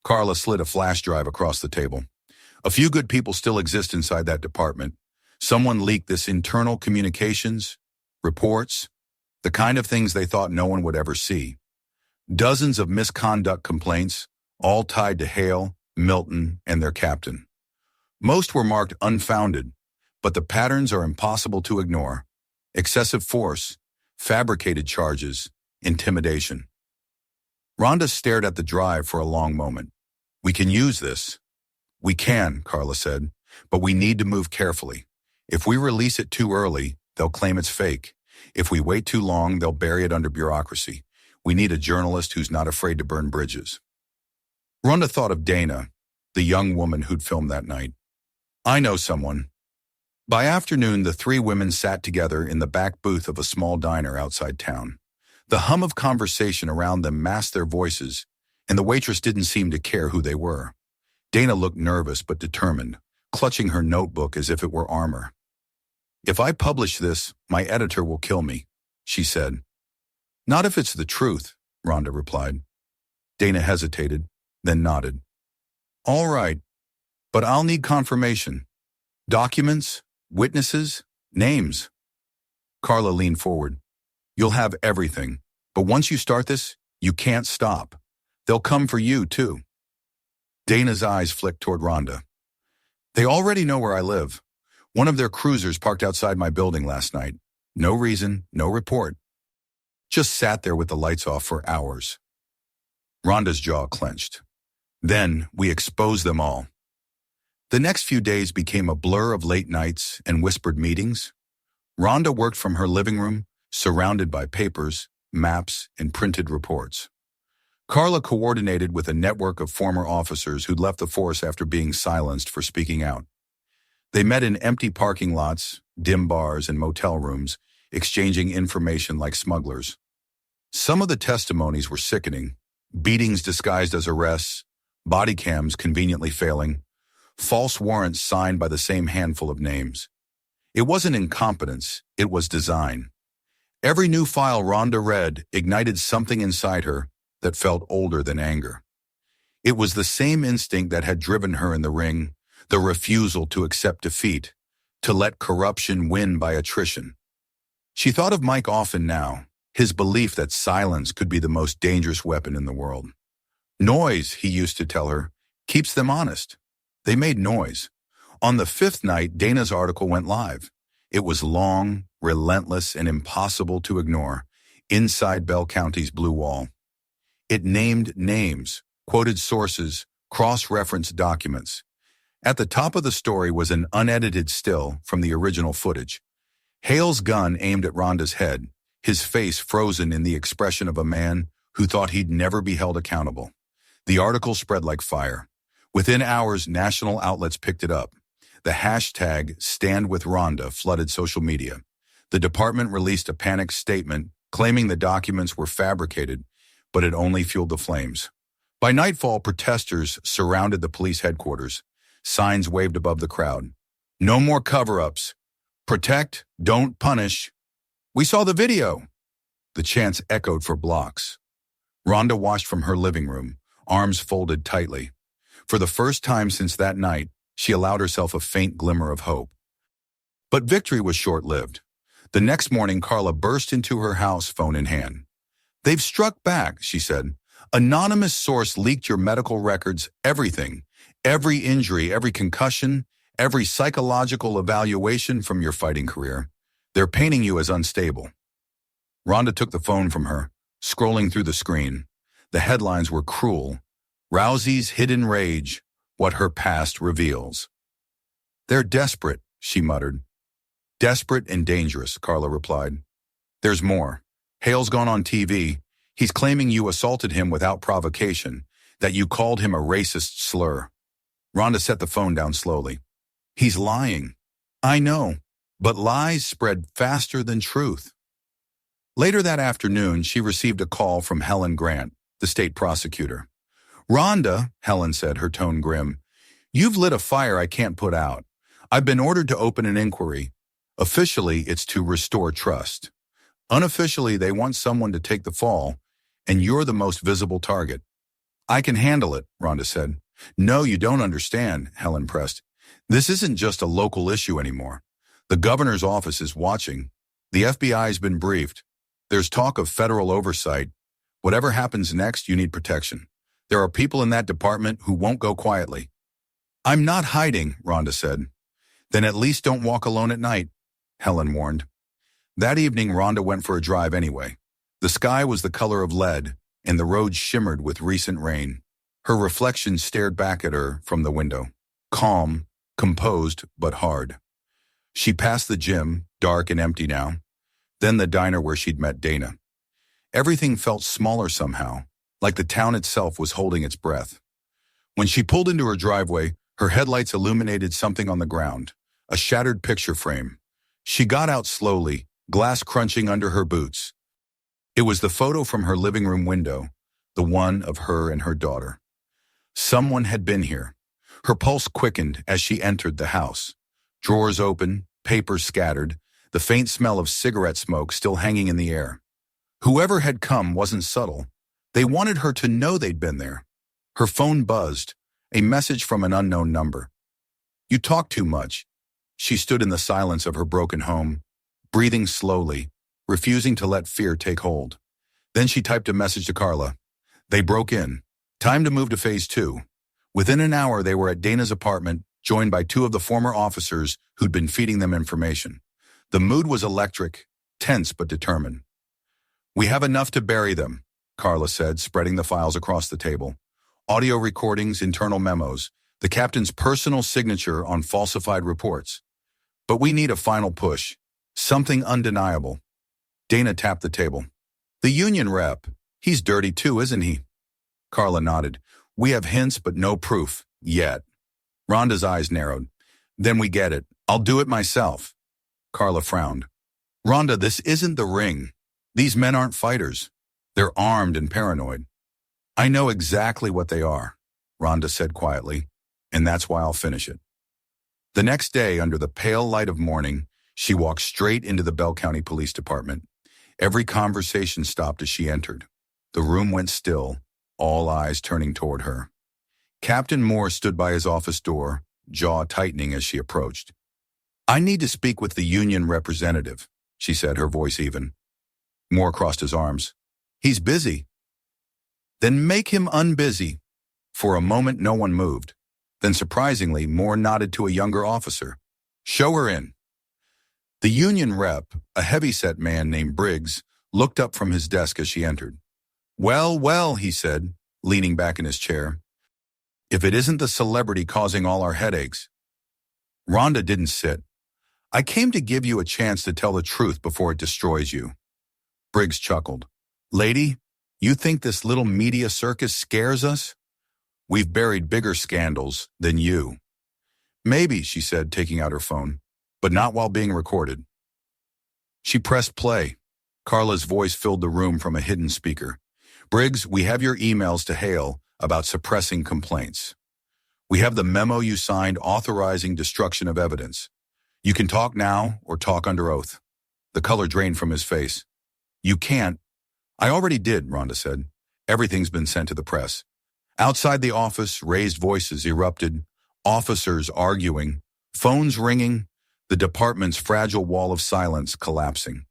Carla slid a flash drive across the table. "A few good people still exist inside that department. Someone leaked this internal communications, reports, the kind of things they thought no one would ever see. Dozens of misconduct complaints, all tied to Hale, Milton, and their captain. Most were marked unfounded, but the patterns are impossible to ignore. Excessive force, fabricated charges, intimidation." Ronda stared at the drive for a long moment. "We can use this." "We can," Carla said, "but we need to move carefully. If we release it too early, they'll claim it's fake. If we wait too long, they'll bury it under bureaucracy. We need a journalist who's not afraid to burn bridges." Ronda thought of Dana, the young woman who'd filmed that night. "I know someone." By afternoon, the three women sat together in the back booth of a small diner outside town. The hum of conversation around them masked their voices, and the waitress didn't seem to care who they were. Dana looked nervous but determined, clutching her notebook as if it were armor. "If I publish this, my editor will kill me," she said. "Not if it's the truth," Ronda replied. Dana hesitated, then nodded. "All right, but I'll need confirmation. Documents, witnesses, names." Carla leaned forward. "You'll have everything, but once you start this, you can't stop. They'll come for you, too." Dana's eyes flicked toward Ronda. "They already know where I live. One of their cruisers parked outside my building last night. No reason, no report. Just sat there with the lights off for hours." Ronda's jaw clenched. "Then we exposed them all." The next few days became a blur of late nights and whispered meetings. Ronda worked from her living room, surrounded by papers, maps, and printed reports. Carla coordinated with a network of former officers who'd left the force after being silenced for speaking out. They met in empty parking lots, dim bars, and motel rooms, exchanging information like smugglers. Some of the testimonies were sickening: beatings disguised as arrests, body cams conveniently failing, false warrants signed by the same handful of names. It wasn't incompetence, it was design. Every new file Ronda read ignited something inside her that felt older than anger. It was the same instinct that had driven her in the ring, the refusal to accept defeat, to let corruption win by attrition. She thought of Mike often now, his belief that silence could be the most dangerous weapon in the world. "Noise," he used to tell her, "keeps them honest." They made noise. On the fifth night, Dana's article went live. It was long, relentless, and impossible to ignore, inside Bell County's blue wall. It named names, quoted sources, cross-referenced documents. At the top of the story was an unedited still from the original footage. Hale's gun aimed at Ronda's head, his face frozen in the expression of a man who thought he'd never be held accountable. The article spread like fire. Within hours, national outlets picked it up. The hashtag #StandWithRonda flooded social media. The department released a panicked statement claiming the documents were fabricated, but it only fueled the flames. By nightfall, protesters surrounded the police headquarters. Signs waved above the crowd. No more cover-ups. Protect, don't punish. We saw the video. The chants echoed for blocks. Ronda watched from her living room, arms folded tightly. For the first time since that night, she allowed herself a faint glimmer of hope. But victory was short-lived. The next morning, Carla burst into her house, phone in hand. "They've struck back," she said. "Anonymous source leaked your medical records, everything. Every injury, every concussion, every psychological evaluation from your fighting career. They're painting you as unstable." Ronda took the phone from her, scrolling through the screen. The headlines were cruel. Rousey's hidden rage, what her past reveals. "They're desperate," she muttered. "Desperate and dangerous," Carla replied. "There's more. Hale's gone on TV. He's claiming you assaulted him without provocation, that you called him a racist slur." Ronda set the phone down slowly. "He's lying." "I know, but lies spread faster than truth." Later that afternoon, she received a call from Helen Grant, the state prosecutor. "Ronda," Helen said, her tone grim, "you've lit a fire I can't put out. I've been ordered to open an inquiry. Officially, it's to restore trust. Unofficially, they want someone to take the fall, and you're the most visible target." "I can handle it," Ronda said. "No, you don't understand," Helen pressed. "This isn't just a local issue anymore. The governor's office is watching. The FBI's been briefed. There's talk of federal oversight. Whatever happens next, you need protection. There are people in that department who won't go quietly." "I'm not hiding," Ronda said. "Then at least don't walk alone at night," Helen warned. That evening, Ronda went for a drive anyway. The sky was the color of lead, and the road shimmered with recent rain. Her reflection stared back at her from the window, calm, composed, but hard. She passed the gym, dark and empty now, then the diner where she'd met Dana. Everything felt smaller somehow, like the town itself was holding its breath. When she pulled into her driveway, her headlights illuminated something on the ground, a shattered picture frame. She got out slowly, glass crunching under her boots. It was the photo from her living room window, the one of her and her daughter. Someone had been here. Her pulse quickened as she entered the house. Drawers open, papers scattered, the faint smell of cigarette smoke still hanging in the air. Whoever had come wasn't subtle. They wanted her to know they'd been there. Her phone buzzed, a message from an unknown number. "You talk too much." She stood in the silence of her broken home, breathing slowly, refusing to let fear take hold. Then she typed a message to Carla. They broke in. Time to move to phase 2. Within an hour, they were at Dana's apartment, joined by 2 of the former officers who'd been feeding them information. The mood was electric, tense but determined. "We have enough to bury them," Carla said, spreading the files across the table. Audio recordings, internal memos, the captain's personal signature on falsified reports. "But we need a final push. Something undeniable." Dana tapped the table. "The union rep. He's dirty too, isn't he?" Carla nodded. "We have hints but no proof. Yet." Rhonda's eyes narrowed. "Then we get it. I'll do it myself." Carla frowned. "Ronda, this isn't the ring. These men aren't fighters. They're armed and paranoid." "I know exactly what they are," Ronda said quietly, "and that's why I'll finish it." The next day, under the pale light of morning, she walked straight into the Bell County Police Department. Every conversation stopped as she entered. The room went still, all eyes turning toward her. Captain Moore stood by his office door, jaw tightening as she approached. "I need to speak with the union representative," she said, her voice even. Moore crossed his arms. "He's busy." "Then make him unbusy." For a moment, no one moved. Then, surprisingly, Moore nodded to a younger officer. "Show her in." The union rep, a heavy-set man named Briggs, looked up from his desk as she entered. "Well, well," he said, leaning back in his chair. if it isn't the celebrity causing all our headaches. Rhonda didn't sit. I came to give you a chance to tell the truth before it destroys you. Briggs chuckled. Lady, you think this little media circus scares us? We've buried bigger scandals than you. Maybe, she said, taking out her phone, but not while being recorded. She pressed play. Carla's voice filled the room from a hidden speaker. Briggs, we have your emails to Hale about suppressing complaints. We have the memo you signed authorizing destruction of evidence. You can talk now or talk under oath. The color drained from his face. You can't. I already did, Rhonda said. Everything's been sent to the press. Outside the office, raised voices erupted, officers arguing, phones ringing, the department's fragile wall of silence collapsing.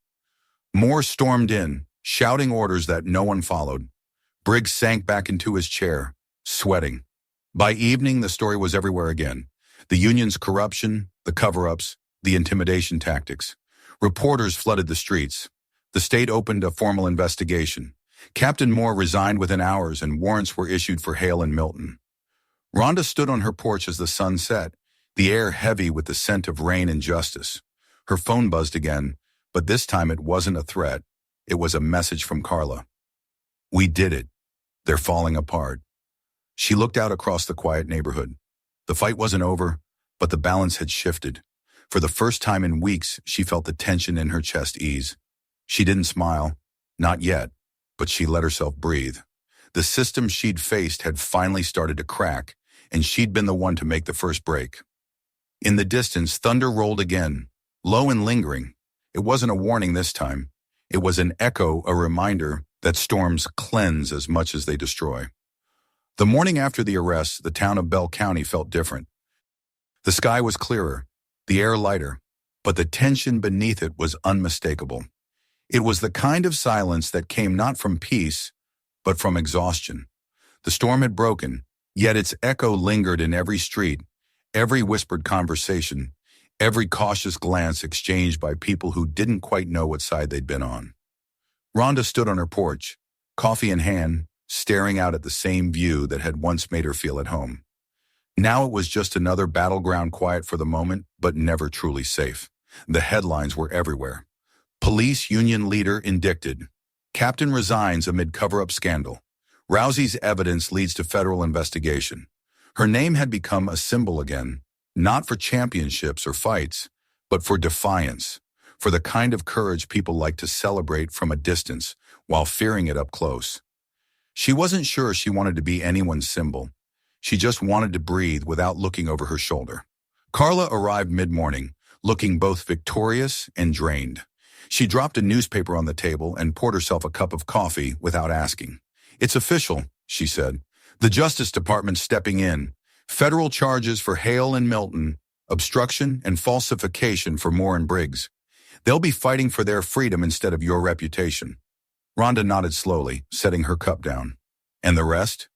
Moore stormed in, shouting orders that no one followed. Briggs sank back into his chair, sweating. By evening, the story was everywhere again. The union's corruption, the cover-ups, the intimidation tactics. Reporters flooded the streets. The state opened a formal investigation. Captain Moore resigned within hours and warrants were issued for Hale and Milton. Rhonda stood on her porch as the sun set, the air heavy with the scent of rain and justice. Her phone buzzed again, but this time it wasn't a threat. It was a message from Carla. We did it. They're falling apart. She looked out across the quiet neighborhood. The fight wasn't over, but the balance had shifted. For the first time in weeks, she felt the tension in her chest ease. She didn't smile, not yet, but she let herself breathe. The system she'd faced had finally started to crack, and she'd been the one to make the first break. In the distance, thunder rolled again, low and lingering. It wasn't a warning this time. It was an echo, a reminder that storms cleanse as much as they destroy. The morning after the arrest, the town of Bell County felt different. The sky was clearer, the air lighter, but the tension beneath it was unmistakable. It was the kind of silence that came not from peace, but from exhaustion. The storm had broken, yet its echo lingered in every street, every whispered conversation, every cautious glance exchanged by people who didn't quite know what side they'd been on. Rhonda stood on her porch, coffee in hand, staring out at the same view that had once made her feel at home. Now it was just another battleground, quiet for the moment, but never truly safe. The headlines were everywhere. Police union leader indicted. Captain resigns amid cover-up scandal. Rousey's evidence leads to federal investigation. Her name had become a symbol again, not for championships or fights, but for defiance, for the kind of courage people like to celebrate from a distance while fearing it up close. She wasn't sure she wanted to be anyone's symbol. She just wanted to breathe without looking over her shoulder. Carla arrived mid-morning, looking both victorious and drained. She dropped a newspaper on the table and poured herself a cup of coffee without asking. It's official, she said. The Justice Department stepping in. Federal charges for Hale and Milton, obstruction and falsification for Moore and Briggs. They'll be fighting for their freedom instead of your reputation. Rhonda nodded slowly, setting her cup down. And the rest?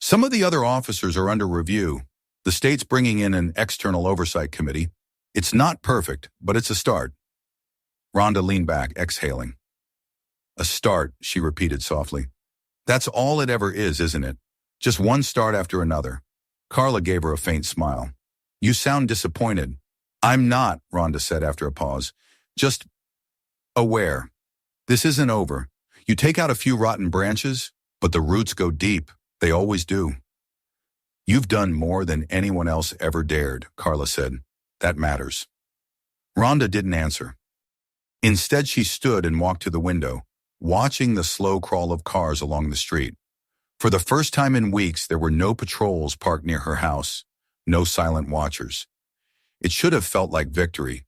Some of the other officers are under review. The state's bringing in an external oversight committee. It's not perfect, but it's a start. Rhonda leaned back, exhaling. A start, she repeated softly. That's all it ever is, isn't it? Just one start after another. Carla gave her a faint smile. You sound disappointed. I'm not, Rhonda said after a pause. Just aware. This isn't over. You take out a few rotten branches, but the roots go deep. They always do. You've done more than anyone else ever dared, Carla said. That matters. Rhonda didn't answer. Instead, she stood and walked to the window, watching the slow crawl of cars along the street. For the first time in weeks, there were no patrols parked near her house, no silent watchers. It should have felt like victory,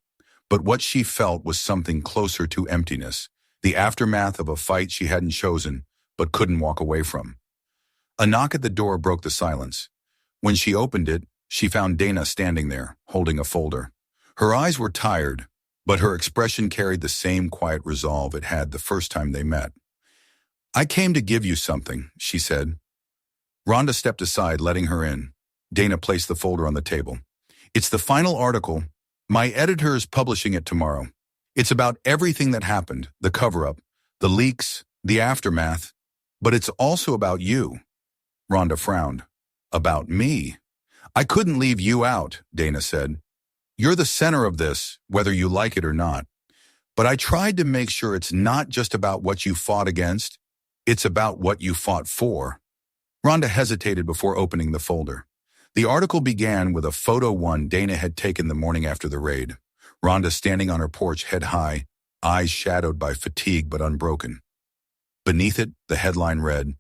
but what she felt was something closer to emptiness, the aftermath of a fight she hadn't chosen, but couldn't walk away from. A knock at the door broke the silence. When she opened it, she found Dana standing there, holding a folder. Her eyes were tired, but her expression carried the same quiet resolve it had the first time they met. I came to give you something, she said. Rhonda stepped aside, letting her in. Dana placed the folder on the table. It's the final article. My editor is publishing it tomorrow. It's about everything that happened, the cover-up, the leaks, the aftermath, but it's also about you. Rhonda frowned. About me. I couldn't leave you out, Dana said. You're the center of this, whether you like it or not. But I tried to make sure it's not just about what you fought against, it's about what you fought for. Rhonda hesitated before opening the folder. The article began with a photo one Dana had taken the morning after the raid. Rhonda standing on her porch head high, eyes shadowed by fatigue but unbroken. Beneath it, the headline read,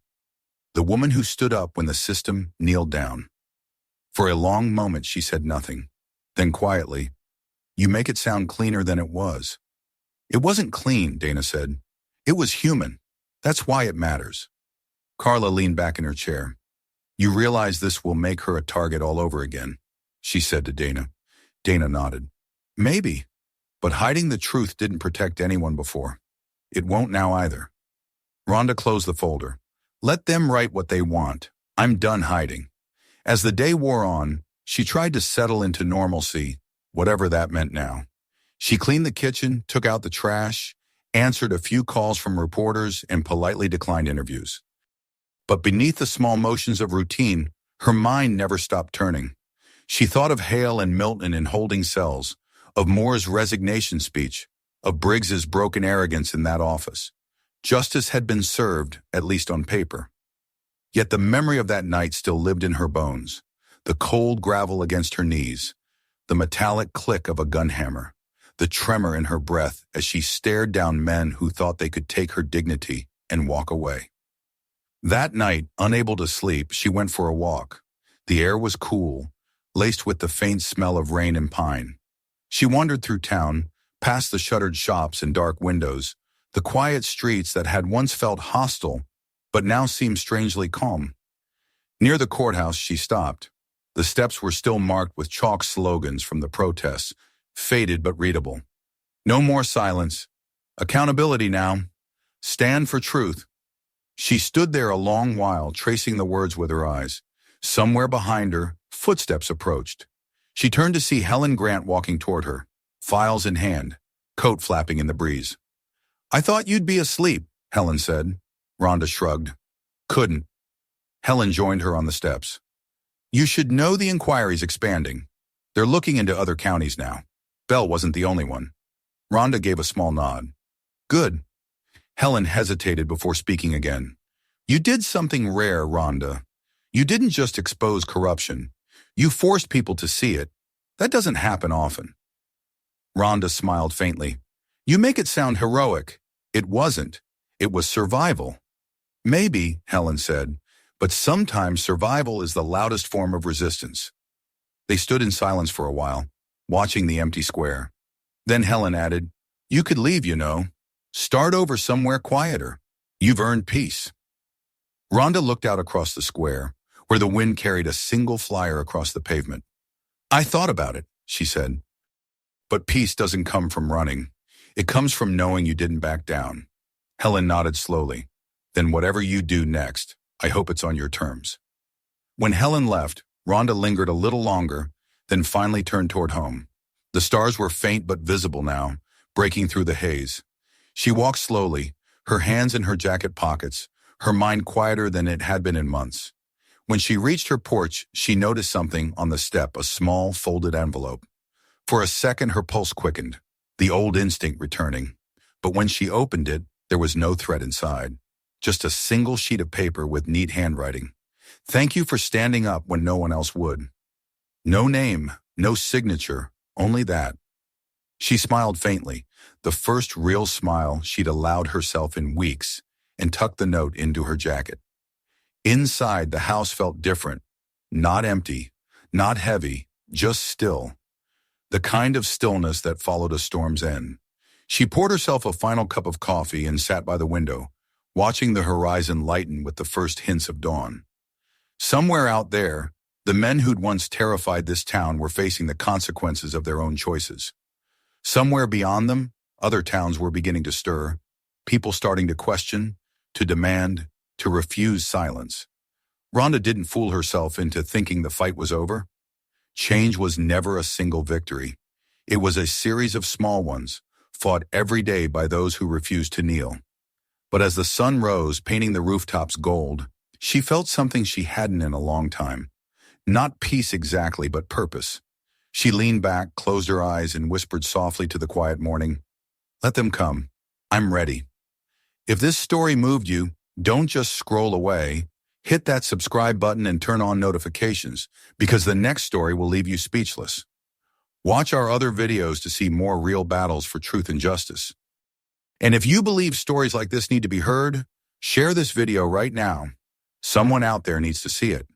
"The woman who stood up when the system kneeled down." For a long moment she said nothing. Then quietly, "You make it sound cleaner than it was." "It wasn't clean," Dana said. "It was human. That's why it matters." Carla leaned back in her chair. "You realize this will make her a target all over again," she said to Dana. Dana nodded. "Maybe, but hiding the truth didn't protect anyone before. It won't now either." Rhonda closed the folder. "Let them write what they want. I'm done hiding." As the day wore on, she tried to settle into normalcy, whatever that meant now. She cleaned the kitchen, took out the trash, answered a few calls from reporters, and politely declined interviews. But beneath the small motions of routine, her mind never stopped turning. She thought of Hale and Milton in holding cells, of Moore's resignation speech, of Briggs's broken arrogance in that office. Justice had been served, at least on paper. Yet the memory of that night still lived in her bones, the cold gravel against her knees, the metallic click of a gun hammer, the tremor in her breath as she stared down men who thought they could take her dignity and walk away. That night, unable to sleep, she went for a walk. The air was cool, laced with the faint smell of rain and pine. She wandered through town, past the shuttered shops and dark windows, the quiet streets that had once felt hostile, but now seemed strangely calm. Near the courthouse, she stopped. The steps were still marked with chalk slogans from the protests, faded but readable. "No more silence. Accountability now. Stand for truth." She stood there a long while, tracing the words with her eyes. Somewhere behind her, footsteps approached. She turned to see Helen Grant walking toward her, files in hand, coat flapping in the breeze. "I thought you'd be asleep," Helen said. Rhonda shrugged. "Couldn't." Helen joined her on the steps. "You should know the inquiry's expanding. They're looking into other counties now. Bell wasn't the only one." Rhonda gave a small nod. "Good." Helen hesitated before speaking again. "You did something rare, Rhonda. You didn't just expose corruption. You forced people to see it. That doesn't happen often." Rhonda smiled faintly. "You make it sound heroic. It wasn't. It was survival." "Maybe," Helen said, "but sometimes survival is the loudest form of resistance." They stood in silence for a while, watching the empty square. Then Helen added, "You could leave, you know. Start over somewhere quieter. You've earned peace." Rhonda looked out across the square, where the wind carried a single flyer across the pavement. "I thought about it," she said. "But peace doesn't come from running. It comes from knowing you didn't back down." Helen nodded slowly. "Then whatever you do next, I hope it's on your terms." When Helen left, Rhonda lingered a little longer, then finally turned toward home. The stars were faint but visible now, breaking through the haze. She walked slowly, her hands in her jacket pockets, her mind quieter than it had been in months. When she reached her porch, she noticed something on the step, a small, folded envelope. For a second, her pulse quickened, the old instinct returning. But when she opened it, there was no threat inside, just a single sheet of paper with neat handwriting. "Thank you for standing up when no one else would." No name, no signature, only that. She smiled faintly, the first real smile she'd allowed herself in weeks, and tucked the note into her jacket. Inside, the house felt different, not empty, not heavy, just still. The kind of stillness that followed a storm's end. She poured herself a final cup of coffee and sat by the window, watching the horizon lighten with the first hints of dawn. Somewhere out there, the men who'd once terrified this town were facing the consequences of their own choices. Somewhere beyond them, other towns were beginning to stir, people starting to question, to demand, to refuse silence. Rhonda didn't fool herself into thinking the fight was over. Change was never a single victory. It was a series of small ones, fought every day by those who refused to kneel. But as the sun rose, painting the rooftops gold, she felt something she hadn't in a long time, Not peace exactly, but purpose. She leaned back, closed her eyes, and whispered softly to the quiet morning, "Let them come. I'm ready." If this story moved you, don't just scroll away. Hit that subscribe button and turn on notifications, because the next story will leave you speechless. Watch our other videos to see more real battles for truth and justice. And if you believe stories like this need to be heard, share this video right now. Someone out there needs to see it.